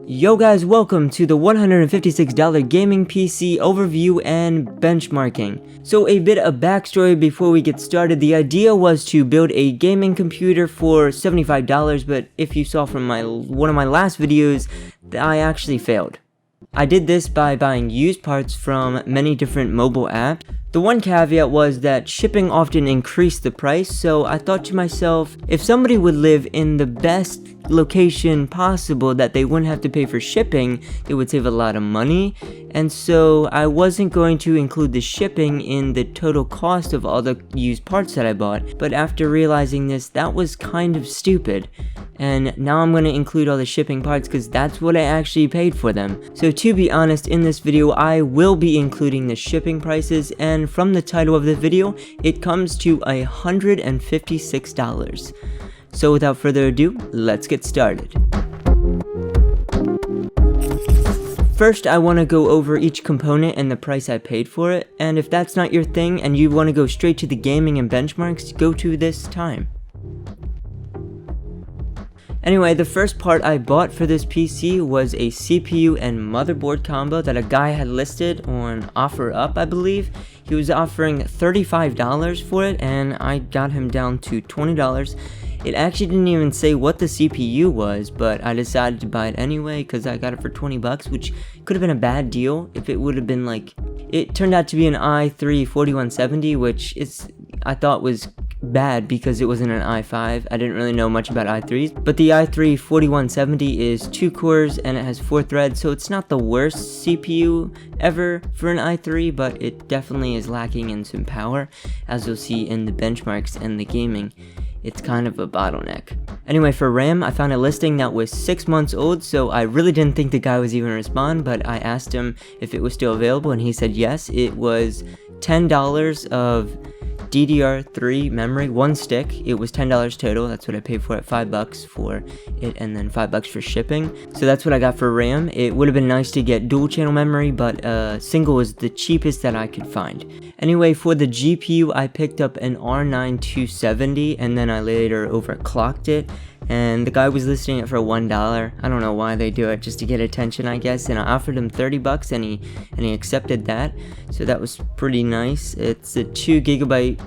Yo guys, welcome to the $156 gaming PC overview and benchmarking. So a bit of backstory before we get started. The idea was to build a gaming computer for $75, but if you saw from one of my last videos, I actually failed. I did this by buying used parts from many different mobile apps. The one caveat was that shipping often increased the price, so I thought to myself, if somebody would live in the best location possible that they wouldn't have to pay for shipping, it would save a lot of money. And so I wasn't going to include the shipping in the total cost of all the used parts that I bought. But after realizing this, that was kind of stupid. And now I'm going to include all the shipping parts because that's what I actually paid for them. So to be honest, in this video I will be including the shipping prices, and from the title of the video it comes to $156. So without further ado, let's get started. First, I want to go over each component and the price I paid for it, and if that's not your thing and you want to go straight to the gaming and benchmarks, go to this time. Anyway, the first part I bought for this PC was a CPU and motherboard combo that a guy had listed on OfferUp, I believe. He was offering $35 for it, and I got him down to $20. It actually didn't even say what the CPU was, but I decided to buy it anyway because I got it for 20 bucks, which could have been a bad deal if it would have been like... It turned out to be an i3 4170, which I thought was bad because it wasn't an i5. I didn't really know much about i3s, but the i3 4170 is 2 cores and it has 4 threads, so it's not the worst CPU ever for an i3, but it definitely is lacking in some power, as you'll see in the benchmarks and the gaming. It's kind of a bottleneck. Anyway, for RAM, I found a listing that was 6 months old, so I really didn't think the guy was even respond, but I asked him if it was still available and he said yes. It was $10 of DDR3 memory, 1 stick. It was $10 total. That's what I paid for it, $5 for it, and then $5 for shipping. So that's what I got for RAM. It would have been nice to get dual channel memory, but single was the cheapest that I could find. Anyway, for the GPU, I picked up an R9 270, and then I later overclocked it. And the guy was listing it for $1. I don't know why they do it, just to get attention, I guess. And I offered him $30 and he accepted that. So that was pretty nice. It's a 2GB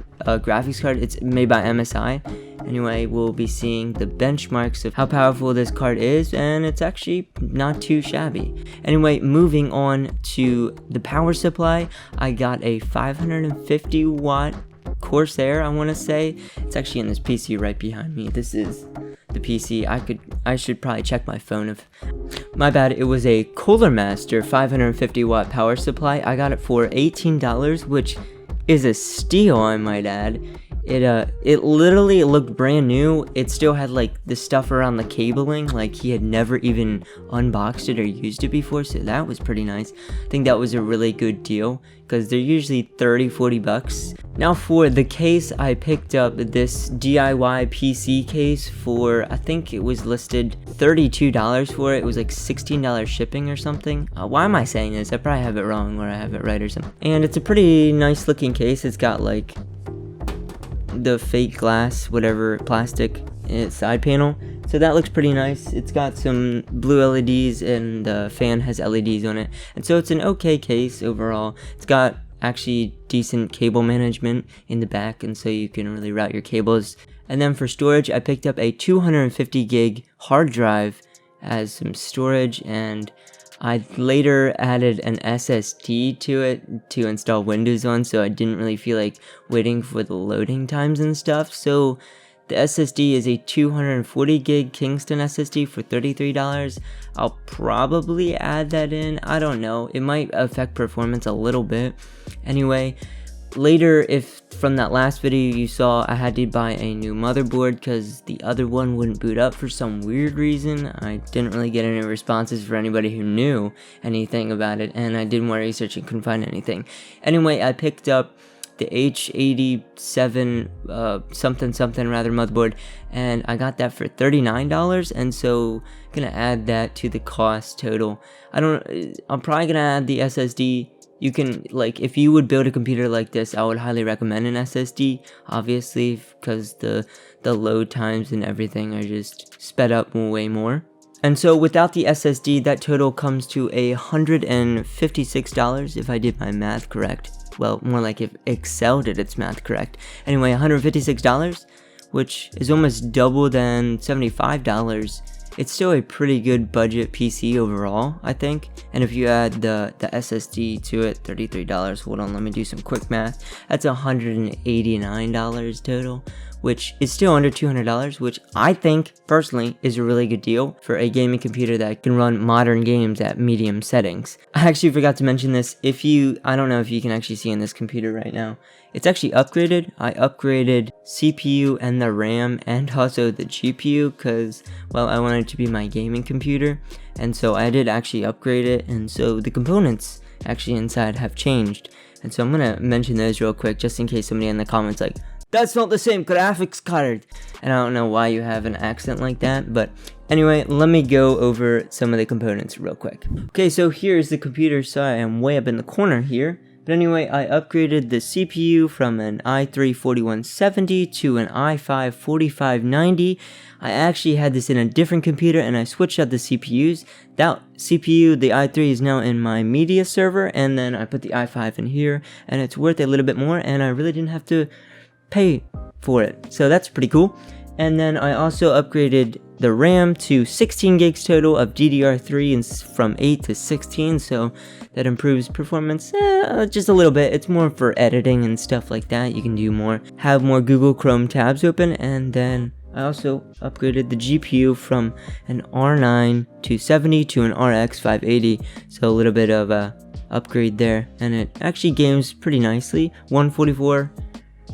graphics card. It's made by MSI. Anyway, we'll be seeing the benchmarks of how powerful this card is, and it's actually not too shabby. Anyway, moving on to the power supply, I got a 550 watt Corsair, I want to say. It's actually in this PC right behind me. This is the PC. I should probably check my phone if... My bad, it was a Cooler Master 550 watt power supply. I got it for $18, which is a steal, I might add. It literally looked brand new. It still had like the stuff around the cabling, like he had never even unboxed it or used it before, so that was pretty nice. I think that was a really good deal because they're usually 30-40 bucks. Now for the case, I picked up this DIY PC case for, I think it was listed $32 for it. It was like $16 shipping or something. Why am I saying this? I probably have it wrong or I have it right or something. And it's a pretty nice looking case. It's got like the fake glass, whatever, plastic side panel, so that looks pretty nice. It's got some blue LEDs and the fan has LEDs on it, and so it's an okay case overall. It's got actually decent cable management in the back, and so you can really route your cables. And then for storage, I picked up a 250 gig hard drive as some storage, and I later added an SSD to it to install Windows on, so I didn't really feel like waiting for the loading times and stuff. So the SSD is a 240 gig Kingston SSD for $33. I'll probably add that in. I don't know. It might affect performance a little bit. Anyway, later, if from that last video you saw, I had to buy a new motherboard because the other one wouldn't boot up for some weird reason. I didn't really get any responses for anybody who knew anything about it, and I did more research and couldn't find anything. Anyway, I picked up the H87 something motherboard, and I got that for $39, and so I'm gonna add that to the cost total. I'm probably gonna add the SSD. You can, like, if you would build a computer like this, I would highly recommend an SSD, obviously, because the load times and everything are just sped up way more. And so without the SSD, that total comes to $156 if I did my math correct. Well, more like if Excel did its math correct. Anyway, $156, which is almost double than $75. It's still a pretty good budget PC overall, I think. And if you add the SSD to it, $33. Hold on, let me do some quick math. That's $189 total, which is still under $200, which I think, personally, is a really good deal for a gaming computer that can run modern games at medium settings. I actually forgot to mention this. I don't know if you can actually see in this computer right now. It's actually upgraded. I upgraded CPU and the RAM and also the GPU because, well, I wanted it to be my gaming computer. And so I did actually upgrade it. And so the components actually inside have changed. And so I'm going to mention those real quick just in case somebody in the comments like, that's not the same graphics card. And I don't know why you have an accent like that, but anyway, let me go over some of the components real quick. Okay, so here's the computer. So I am way up in the corner here. But anyway, I upgraded the CPU from an i3-4170 to an i5-4590. I actually had this in a different computer and I switched out the CPUs. That CPU, the i3, is now in my media server, and then I put the i5 in here, and it's worth a little bit more, and I really didn't have to pay for it, so that's pretty cool. And then I also upgraded the RAM to 16 gigs total of DDR3 and from 8 to 16, so that improves performance just a little bit. It's more for editing and stuff like that. You can do more, have more Google Chrome tabs open. And then I also upgraded the GPU from an R9 270 to an RX 580, so a little bit of a upgrade there, and it actually games pretty nicely. 144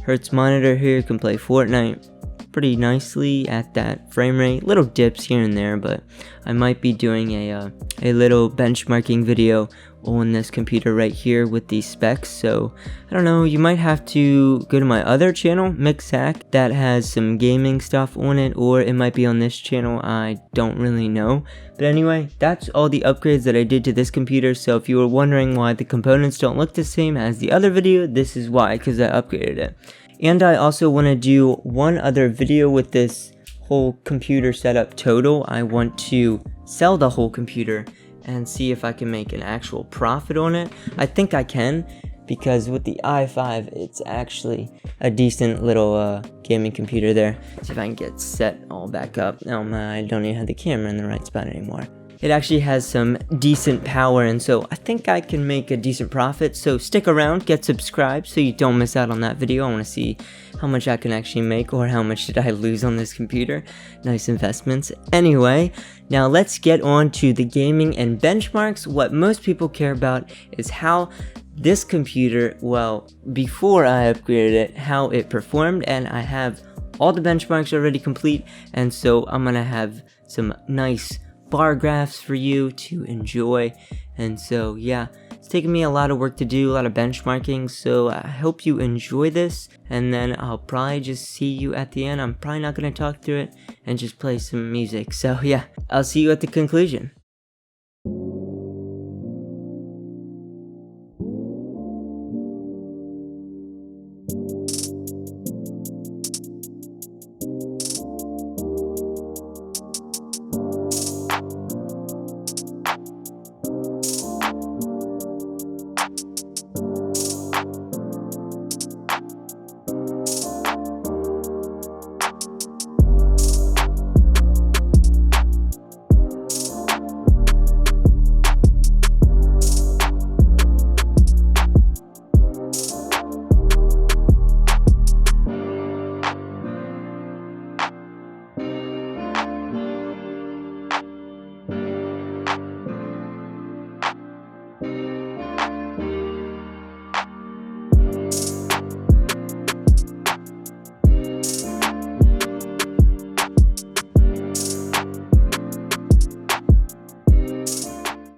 Hertz monitor here, can play Fortnite pretty nicely at that frame rate. Little dips here and there, but I might be doing a little benchmarking video on this computer right here with these specs. So I don't know, you might have to go to my other channel, Mixac, that has some gaming stuff on it, or it might be on this channel. I don't really know. But anyway, that's all the upgrades that I did to this computer. So if you were wondering why the components don't look the same as the other video, this is why, because I upgraded it. And I also want to do one other video with this whole computer setup total. I want to sell the whole computer and see if I can make an actual profit on it. I think I can, because with the i5, it's actually a decent little gaming computer there. See if I can get set all back up. Oh man, I don't even have the camera in the right spot anymore. It actually has some decent power, and so I think I can make a decent profit. So stick around, get subscribed so you don't miss out on that video. I want to see how much I can actually make, or how much did I lose on this computer. Nice investments. Anyway, now let's get on to the gaming and benchmarks. What most people care about is how this computer, well, before I upgraded it, how it performed, and I have all the benchmarks already complete, and so I'm gonna have some nice bar graphs for you to enjoy. And so yeah, it's taken me a lot of work to do, a lot of benchmarking, so I hope you enjoy this, and then I'll probably just see you at the end. I'm probably not going to talk through it and just play some music. So yeah, I'll see you at the conclusion.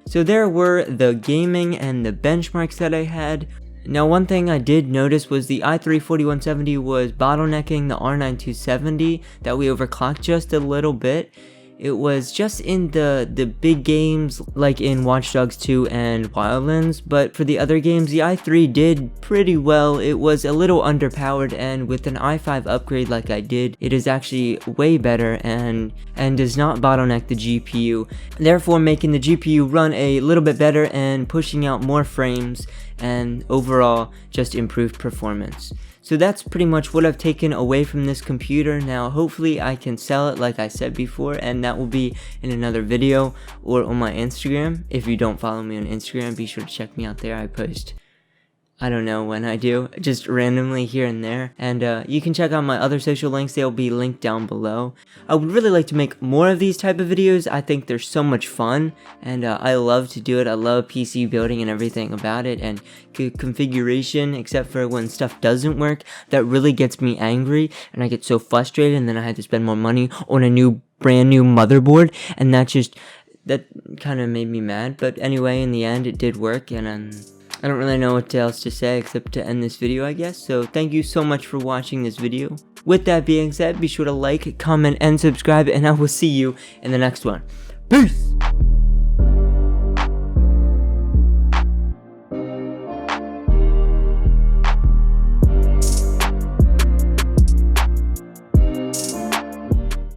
So there were the gaming and the benchmarks that I had. Now one thing I did notice was the i3-4170 was bottlenecking the R9 270, that we overclocked just a little bit. It was just in the big games like in Watch Dogs 2 and Wildlands, but for the other games, the i3 did pretty well. It was a little underpowered, and with an i5 upgrade like I did, it is actually way better and does not bottleneck the GPU, therefore making the GPU run a little bit better and pushing out more frames and overall just improved performance. So that's pretty much what I've taken away from this computer. Now hopefully I can sell it like I said before, and that will be in another video or on my Instagram. If you don't follow me on Instagram, be sure to check me out there. I post, I don't know when I do, just randomly here and there. And you can check out my other social links, they'll be linked down below. I would really like to make more of these type of videos. I think they're so much fun, and I love to do it. I love PC building and everything about it, and configuration, except for when stuff doesn't work. That really gets me angry, and I get so frustrated, and then I had to spend more money on a brand new motherboard, and that kind of made me mad. But anyway, in the end, it did work, and I don't really know what else to say except to end this video, I guess. So thank you so much for watching this video. With that being said, be sure to like, comment, and subscribe, and I will see you in the next one. Peace!